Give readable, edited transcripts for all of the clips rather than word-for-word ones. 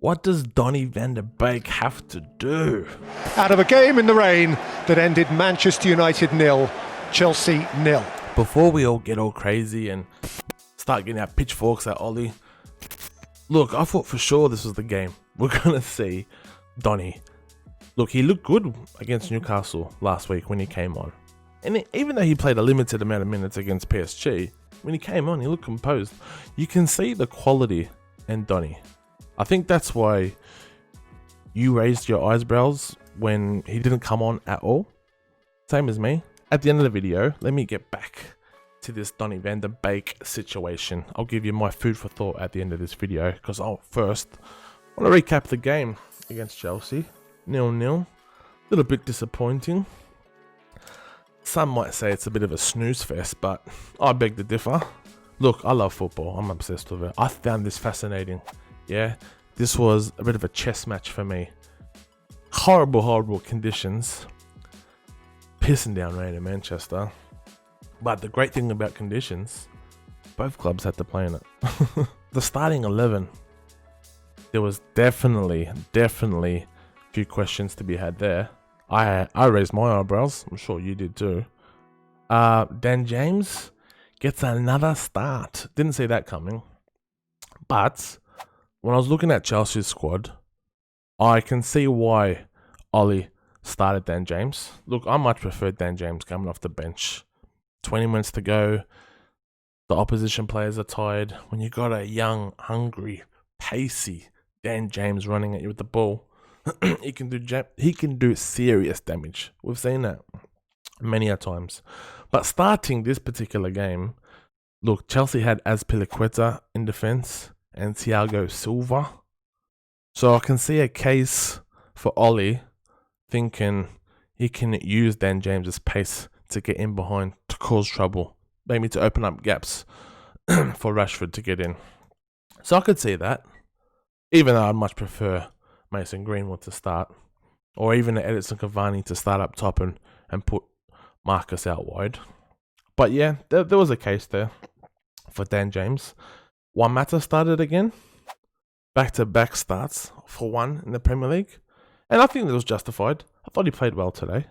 What does Donny van der Beek have to do? Out of a game in the rain that ended Manchester United 0, Chelsea 0. Before we all get all crazy and start getting our pitchforks at Ollie, look, I thought for sure this was the game. We're going to see Donny. Look, he looked good against Newcastle last week when he came on. And even though he played a limited amount of minutes against PSG, when he came on, he looked composed. You can see the quality in Donny. I think that's why you raised your eyebrows when he didn't come on at all. Same as me. At the end of the video, let me get back to this Donny van der Beek situation. I'll give you my food for thought at the end of this video, because I'll first want to recap the game against Chelsea. 0-0. A little bit disappointing. Some might say it's a bit of a snooze fest, but I beg to differ. Look, I love football. I'm obsessed with it. I found this fascinating. Yeah, this was a bit of a chess match for me. Horrible conditions. Pissing down rain in Manchester. But the great thing about conditions, both clubs had to play in it. The starting 11, there was definitely a few questions to be had there. I raised my eyebrows. I'm sure you did too. Dan James gets another start. Didn't see that coming. But when I was looking at Chelsea's squad, I can see why Ollie started Dan James. Look, I much prefer Dan James coming off the bench. 20 minutes to go. The opposition players are tired. When you got a young, hungry, pacey Dan James running at you with the ball, he can do serious damage. We've seen that many a times. But starting this particular game, look, Chelsea had Azpilicueta in defence and Thiago Silva. So I can see a case for Ollie thinking he can use Dan James's pace to get in behind, to cause trouble, maybe to open up gaps for Rashford to get in. So I could see that, even though I'd much prefer Mason Greenwood to start, or even Edison Cavani to start up top and put Marcus out wide. But yeah, there was a case there for Dan James. Juan Mata started again. Back-to-back starts for one in the Premier League. And I think that was justified. I thought he played well today.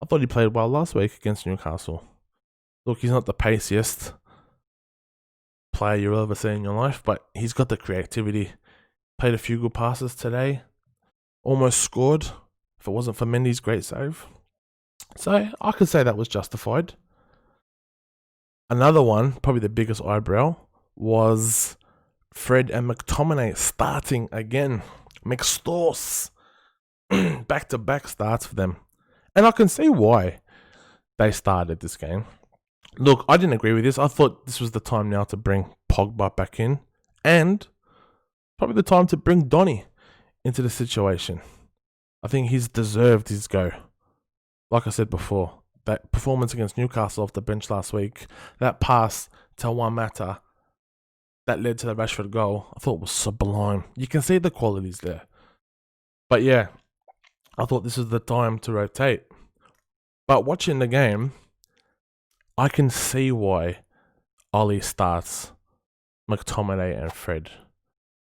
I thought he played well last week against Newcastle. Look, he's not the paciest player you'll ever see in your life, but he's got the creativity. Played a few good passes today. Almost scored if it wasn't for Mendy's great save. So I could say that was justified. Another one, probably the biggest eyebrow, was Fred and McTominay starting again. McStauce. Back-to-back starts for them. And I can see why they started this game. Look, I didn't agree with this. I thought this was the time now to bring Pogba back in. And probably the time to bring Donny into the situation. I think he's deserved his go. Like I said before, that performance against Newcastle off the bench last week, that pass to Juan Mata that led to the Rashford goal, I thought was sublime. You can see the qualities there. But yeah, I thought this was the time to rotate. But watching the game, I can see why Ollie starts McTominay and Fred.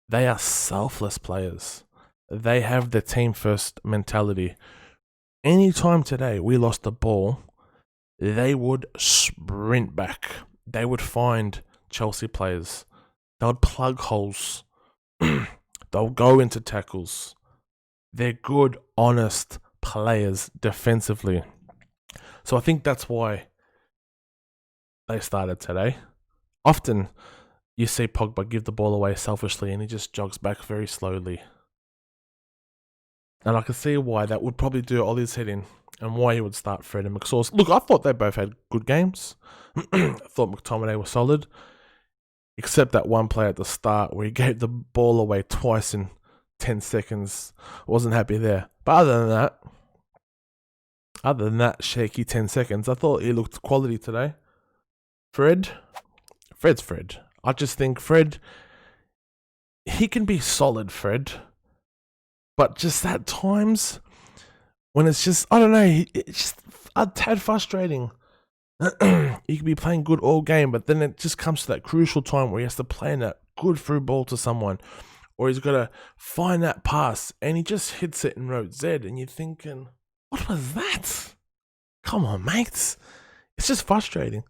They are selfless players. They have the team first mentality. Anytime today we lost the ball, they would sprint back. They would find Chelsea players. They would plug holes. They'll go into tackles. They're good, honest players defensively. So I think that's why they started today. Often you see Pogba give the ball away selfishly and he just jogs back very slowly. And I can see why that would probably do Ollie's head in and why he would start Fred and McSauce. Look, I thought they both had good games. I thought McTominay was solid. Except that one play at the start where he gave the ball away twice in 10 seconds. I wasn't happy there. But other than that shaky 10 seconds, I thought he looked quality today. Fred's Fred. I just think Fred, he can be solid, Fred. But just at times when it's just, I don't know, it's just a tad frustrating. He could be playing good all game, but then it just comes to that crucial time where he has to play in that good through ball to someone, or he's got to find that pass, and he just hits it in row Z, and you're thinking, what was that? Come on, mates. It's just frustrating.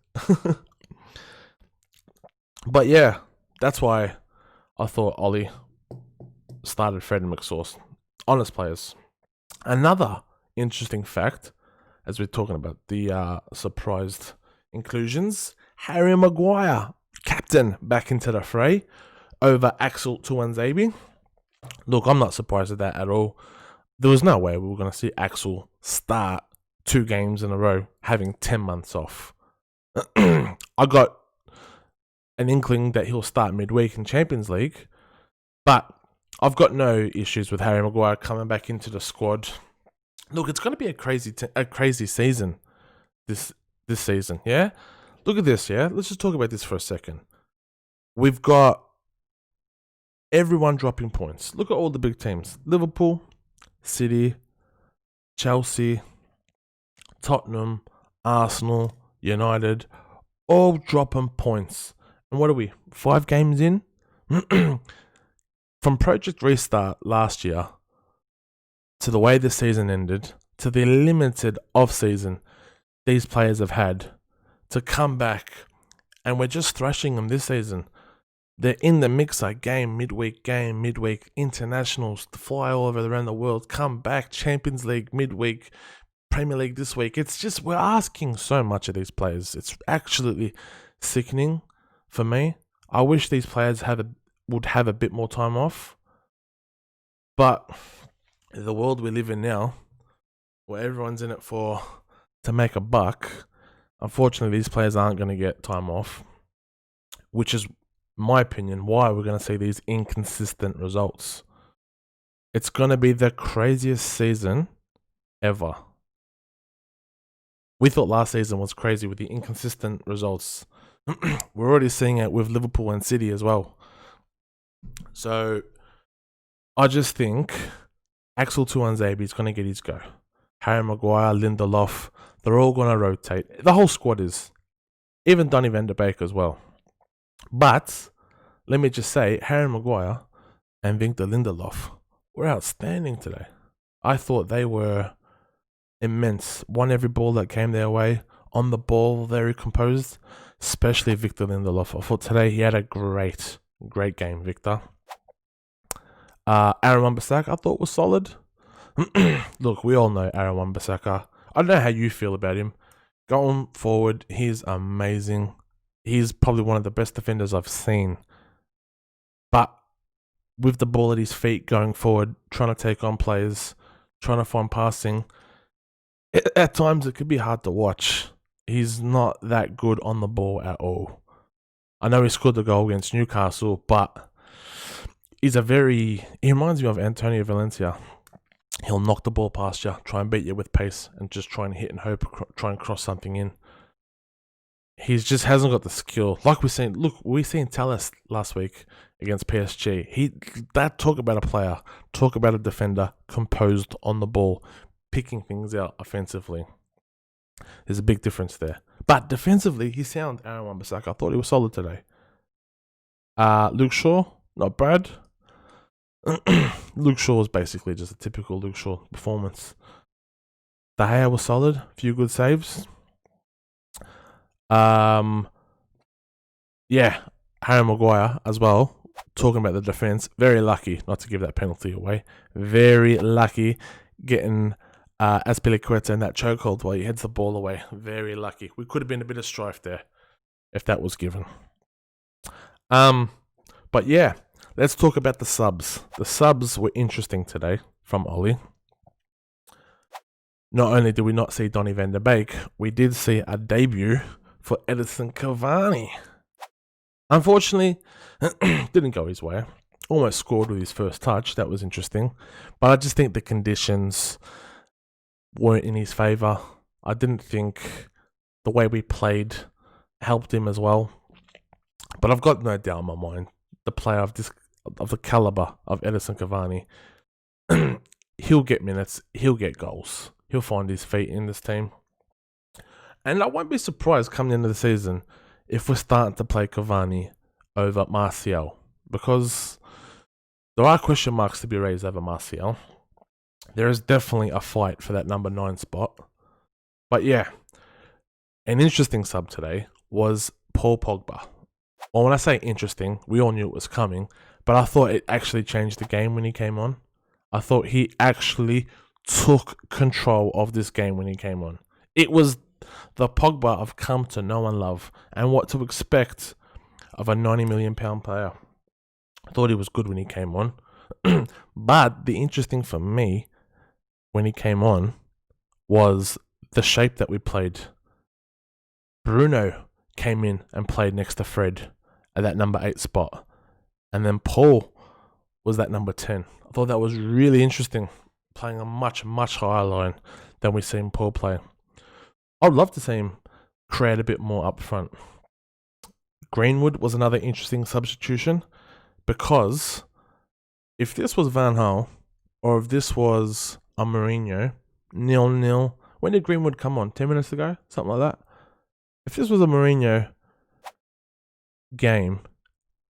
But yeah, that's why I thought Ollie started Fred and McSauce. Honest players. Another interesting fact, as we're talking about the surprised inclusions, Harry Maguire, captain, back into the fray over Axel Tuanzebe. Look, I'm not surprised at that at all. There was no way we were going to see Axel start 2 games in a row, having 10 months off. I got an inkling that he'll start midweek in Champions League, but I've got no issues with Harry Maguire coming back into the squad. Look, it's going to be a crazy season this season, yeah? Look at this, yeah? Let's just talk about this for a second. We've got everyone dropping points. Look at all the big teams. Liverpool, City, Chelsea, Tottenham, Arsenal, United, all dropping points. And what are we, 5 games in? From Project Restart last year to the way the season ended, to the limited off-season these players have had to come back, and we're just thrashing them this season. They're in the mixer, game, midweek, internationals, to fly all over around the world, come back, Champions League, midweek, Premier League this week. It's just, we're asking so much of these players. It's absolutely sickening for me. I wish these players would have a bit more time off. But the world we live in now, where everyone's in it to make a buck, unfortunately these players aren't going to get time off, which is, my opinion, why we're going to see these inconsistent results. It's going to be the craziest season ever. We thought last season was crazy with the inconsistent results. We're already seeing it with Liverpool and City as well. So I just think Axel Tuanzebe is going to get his go. Harry Maguire, Lindelof, they're all going to rotate. The whole squad is. Even Donny van der Beek as well. But let me just say, Harry Maguire and Victor Lindelof were outstanding today. I thought they were immense. Won every ball that came their way. On the ball, very composed. Especially Victor Lindelof. I thought today he had a great game, Victor. Aaron Wan-Bissaka I thought was solid. Look, we all know Aaron Wan-Bissaka. I don't know how you feel about him. Going forward, he's amazing. He's probably one of the best defenders I've seen. But with the ball at his feet going forward, trying to take on players, trying to find passing, at times it could be hard to watch. He's not that good on the ball at all. I know he scored the goal against Newcastle, but he reminds me of Antonio Valencia. He'll knock the ball past you, try and beat you with pace, and just try and hit and hope, try and cross something in. He just hasn't got the skill. Like we seen Talas last week against PSG. Talk about a player, talk about a defender, composed on the ball, picking things out offensively. There's a big difference there. But defensively, he sound Aaron Wan-Bissaka. I thought he was solid today. Luke Shaw, not bad. Luke Shaw was basically just a typical Luke Shaw performance. De Gea was solid. A few good saves. Yeah, Harry Maguire as well. Talking about the defense, very lucky not to give that penalty away. Very lucky getting Azpilicueta in that chokehold while he heads the ball away. Very lucky. We could have been a bit of strife there if that was given. But yeah, let's talk about the subs. The subs were interesting today from Ollie. Not only did we not see Donny van der Beek, we did see a debut for Edinson Cavani. Unfortunately, didn't go his way. Almost scored with his first touch. That was interesting. But I just think the conditions weren't in his favour. I didn't think the way we played helped him as well. But I've got no doubt in my mind, the player of the calibre of Edinson Cavani, he'll get minutes, he'll get goals. He'll find his feet in this team. And I won't be surprised coming into the season if we're starting to play Cavani over Martial, because There are question marks to be raised over Martial. There is definitely a fight for that number 9 spot. But yeah, an interesting sub today was Paul Pogba. Well, when I say interesting, we all knew it was coming, but I thought it actually changed the game when he came on. I thought he actually took control of this game when he came on. It was the Pogba I've come to know and love, and what to expect of a £90 million player. I thought he was good when he came on. But the interesting for me when he came on was the shape that we played. Bruno came in and played next to Fred at that number 8 spot. And then Paul was that number 10. I thought that was really interesting, playing a much, much higher line than we've seen Paul play. I'd love to see him create a bit more up front. Greenwood was another interesting substitution, because if this was Van Gaal or if this was a Mourinho, 0-0. When did Greenwood come on? 10 minutes ago? Something like that. If this was a Mourinho game,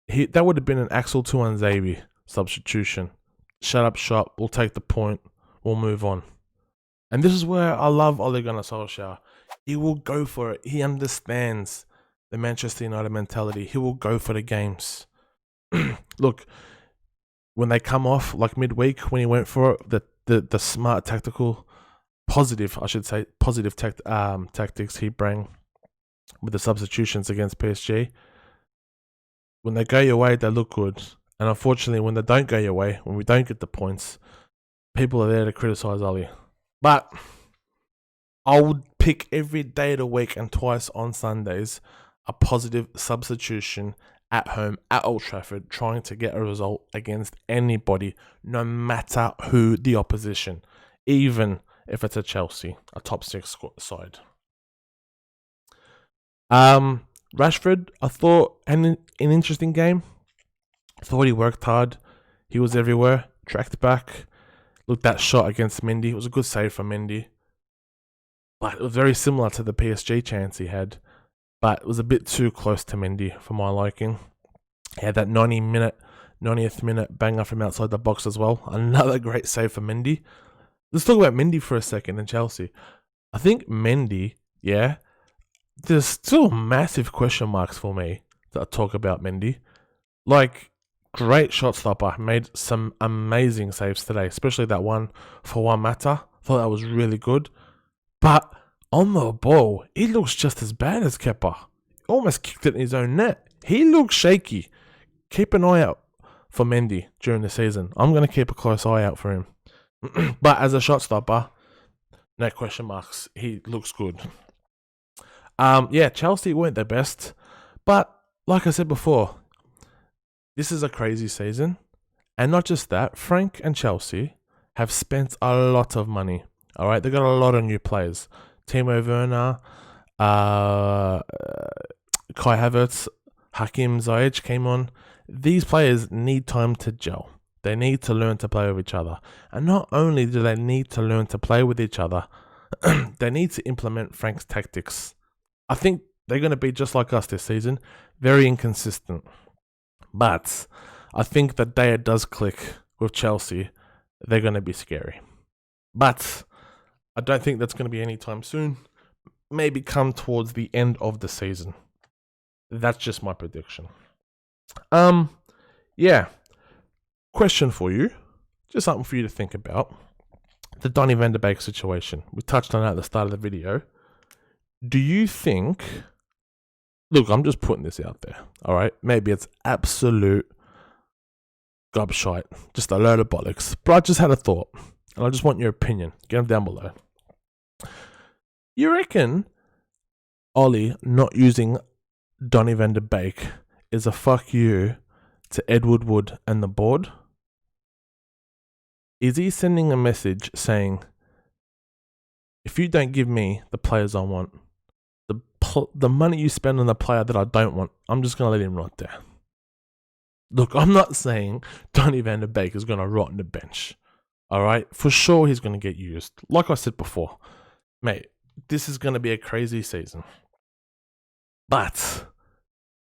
that would have been an Axel Tuanzebe substitution. Shut up shop, we'll take the point, we'll move on. And this is where I love Ole Gunnar Solskjaer. He will go for it. He understands the Manchester United mentality. He will go for the games. Look, when they come off, like midweek, when he went for it, the smart tactical, positive tactics he bring with the substitutions against PSG. When they go your way, they look good. And unfortunately, when they don't go your way, when we don't get the points, people are there to criticise Oli. But I would pick every day of the week and twice on Sundays a positive substitution at home at Old Trafford, trying to get a result against anybody, no matter who the opposition, even if it's a Chelsea, a top 6 side. Rashford, I thought an interesting game. I thought he worked hard. He was everywhere, tracked back. Look, that shot against Mendy, it was a good save for Mendy. But it was very similar to the PSG chance he had. But it was a bit too close to Mendy for my liking. He had that 90th minute banger from outside the box as well. Another great save for Mendy. Let's talk about Mendy for a second in Chelsea. I think Mendy, yeah, there's still massive question marks for me that I talk about Mendy. Like, great shot stopper, made some amazing saves today, especially that one for Juan Mata. Thought that was really good. But on the ball, he looks just as bad as Kepa. Almost kicked it in his own net. He looks shaky. Keep an eye out for Mendy during the season. I'm going to keep a close eye out for him. But as a shot stopper, no question marks. He looks good. Yeah, Chelsea weren't their best. But like I said before, this is a crazy season. And not just that, Frank and Chelsea have spent a lot of money. All right, they got a lot of new players. Timo Werner, Kai Havertz, Hakim Ziyech came on. These players need time to gel. They need to learn to play with each other. And not only do they need to learn to play with each other, they need to implement Frank's tactics. I think they're going to be just like us this season, very inconsistent. But I think the day it does click with Chelsea, they're going to be scary. But I don't think that's going to be anytime soon. Maybe come towards the end of the season. That's just my prediction. Yeah. Question for you. Just something for you to think about. The Donny van de Beek situation. We touched on that at the start of the video. Do you think... Look, I'm just putting this out there. Alright? Maybe it's absolute gobshite. Just a load of bollocks. But I just had a thought. And I just want your opinion. Get them down below. You reckon Ollie not using Donny van de Beek is a fuck you to Ed Woodward and the board? Is he sending a message saying, if you don't give me the players I want, the money you spend on the player that I don't want, I'm just going to let him rot there? Look, I'm not saying Donny van de Beek is going to rot on the bench. Alright? For sure he's going to get used. Like I said before, mate, this is going to be a crazy season. But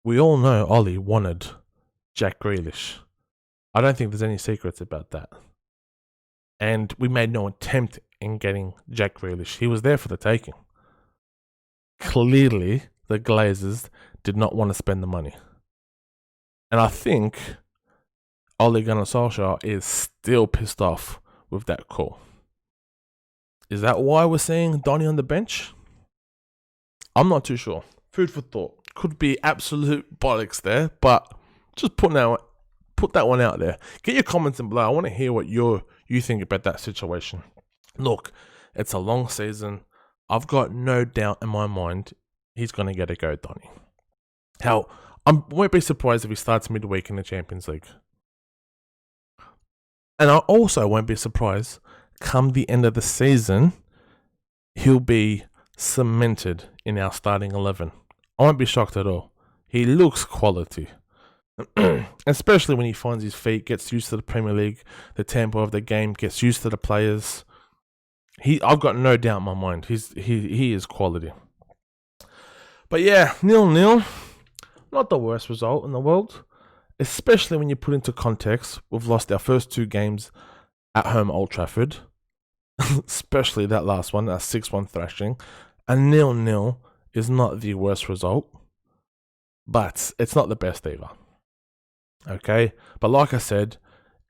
we all know Ollie wanted Jack Grealish. I don't think there's any secrets about that. And we made no attempt in getting Jack Grealish. He was there for the taking. Clearly, the Glazers did not want to spend the money. And I think Ole Gunnar Solskjaer is still pissed off with that call. Is that why we're seeing Donny on the bench? I'm not too sure. Food for thought. Could be absolute bollocks there, but just put that one out there. Get your comments in below. I want to hear what you think about that situation. Look, it's a long season. I've got no doubt in my mind he's going to get a go, Donny. Hell, I won't be surprised if he starts midweek in the Champions League. And I also won't be surprised come the end of the season, he'll be cemented in our starting 11. I won't be shocked at all. He looks quality. Especially when he finds his feet, gets used to the Premier League, the tempo of the game, gets used to the players. I've got no doubt in my mind. He is quality. But yeah, 0-0. Not the worst result in the world. Especially when you put into context, we've lost our first 2 games at home Old Trafford. Especially that last one, that 6-1 thrashing. A 0-0 is not the worst result. But it's not the best either. Okay? But like I said,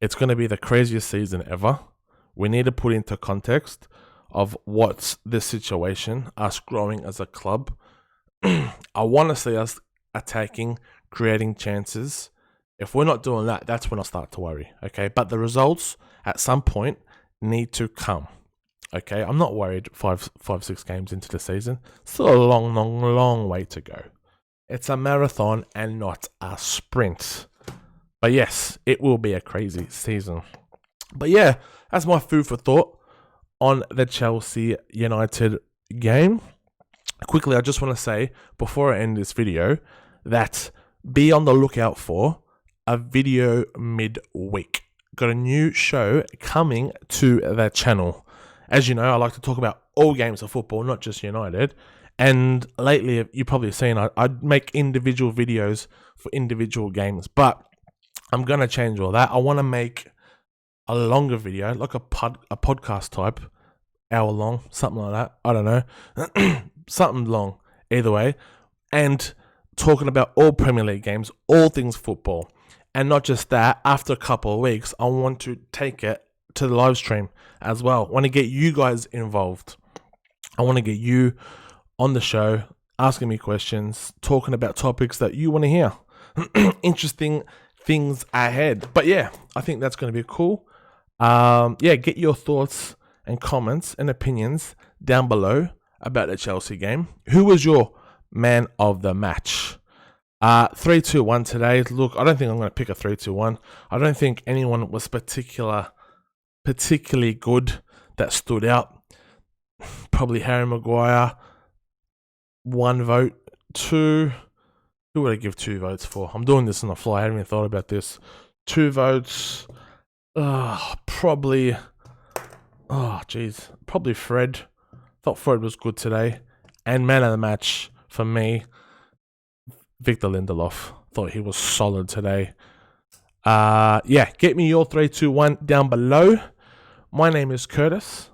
it's going to be the craziest season ever. We need to put into context of what's the situation, us growing as a club. I want to see us attacking, creating chances. If we're not doing that, that's when I start to worry. Okay? But the results at some point need to come. Okay? I'm not worried 5-6 games into the season. Still a long way to go. It's a marathon and not a sprint. But yes, it will be a crazy season. But yeah, that's my food for thought on the Chelsea United game. Quickly, I just want to say, before I end this video, that be on the lookout for a video midweek. Got a new show coming to the channel. As you know, I like to talk about all games of football, not just United. And lately, you've probably seen, I make individual videos for individual games. But I'm going to change all that. I want to make a longer video, like a podcast type, hour long, something like that. I don't know. Something long, either way. And talking about all Premier League games, all things football. And not just that, after a couple of weeks, I want to take it to the live stream as well. I want to get you guys involved. I want to get you on the show, asking me questions, talking about topics that you want to hear. Interesting things ahead. But yeah, I think that's going to be cool. Yeah, get your thoughts and comments and opinions down below about the Chelsea game. Who was your man of the match? 3-2-1 today. Look, I don't think I'm going to pick a 3-2-1. I don't think anyone was particularly good that stood out. Probably Harry Maguire. 1 vote. 2. Who would I give 2 votes for? I'm doing this on the fly. I haven't even thought about this. 2 votes. Probably. Probably Fred. Thought Fred was good today. And man of the match for me, Victor Lindelof. Thought he was solid today. Yeah, get me your 3-2-1 down below. My name is Curtis.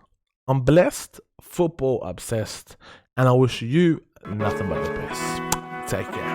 I'm blessed, football obsessed, and I wish you nothing but the best. Take care.